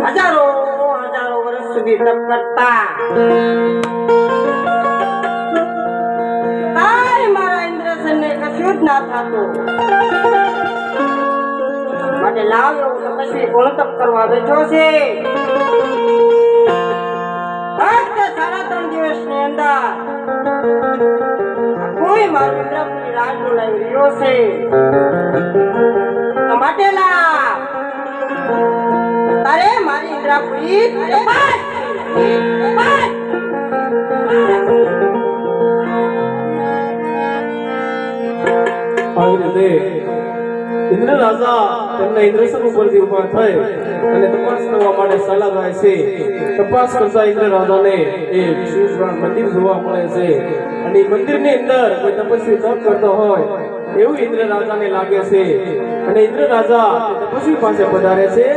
હજારો વર્ષ સુધી તપ કરતા મારા ઇન્દ્રસનને કશું જ ના થતું. માટે લાવ એવું તપસ્વી કોણ તપ કરવા બેઠો છે. ફક્ત 3.5 દિવસની અંદર કોઈ મારું ઇન્દ્રપુરી રાજ બોલાવી રહ્યો છે. તો માટે લાવ તારે મારી ઇન્દ્રપુરી ઇન્દ્ર રાજા તેમના ઇન્દ્રસન ઉપરથી ઉભા થઈ અને તપાસ કરવા માટે ચાલ્યા જાય છે. તપાસ કરતા ઇન્દ્ર રાજાને એક શિવપુરાણ મંદિર જોવા મળે છે અને મંદિરની અંદર કોઈ તપસ્વી તપ કરતો હોય એવું ઇન્દ્ર રાજાને લાગે છે અને ઇન્દ્ર રાજા તપસ્વી પાસે પધારે છે.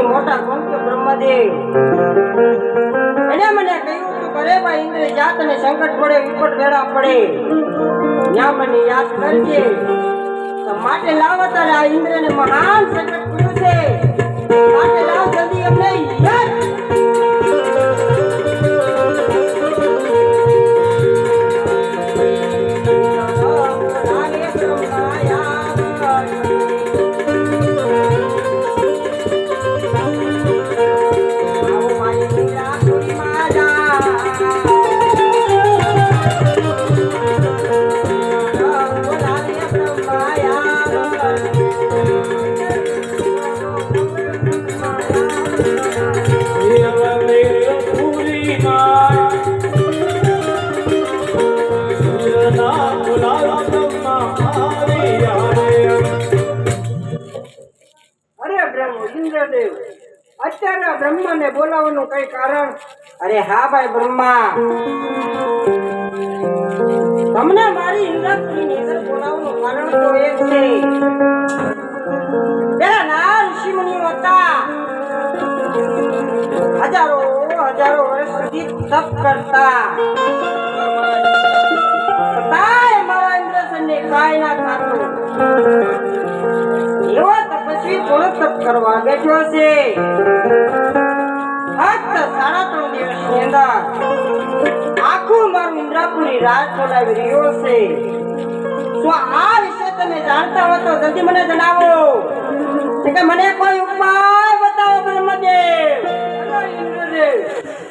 મોટા કોણ કે બ્રહ્મદેવ એને મને કહ્યું તું કરે ભાઈ ઇન્દ્ર જાત અને સંકટ પડે વિપટ વેળા પડે ત્યાં મને યાદ કરજે. તો માટે લાવ તારે આ ઇન્દ્રને મહાન સંકટ પડ્યું છે. માટે લાવ જલ્દી અમને યાદ. અત્યારે બ્રહ્મા ને બોલાવવાનું કઈ કારણ? અરે હા ભાઈ બ્રહ્મા, તમને મારી ઇન્દ્રપુરીની અંદર બોલાવવાનું કારણ તો એક છે. પેલા ના ઋષિ મુનિઓ હતા, હજારો વર્ષ સુધી તપ કરતા, છતાંય મારા ઇન્દ્રસનને કાંઈ ના થતું. એવો તપસ્વી થોડો તપ કરવા બેઠો છે. ફક્ત 3.5 દિવસની અંદર આખું મારું ઇન્દ્રપુરી રાજ બોલાવી રહ્યો છે. તો આ વિશે તમે જાણતા હો તો જલ્દી મને જણાવો કે મને કોઈ ઉપાય બતાવો બ્રહ્મદેવ. અરે ઇન્દ્રદેવ,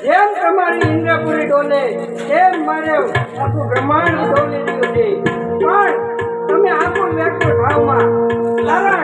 જેમ તમારી ઇન્દ્રપુરી ડોલે તેમ મારે આખું બ્રહ્માંડ ડોલી રહ્યું છે. પણ તમે આખું વ્યક્ત ભાવમાં તારા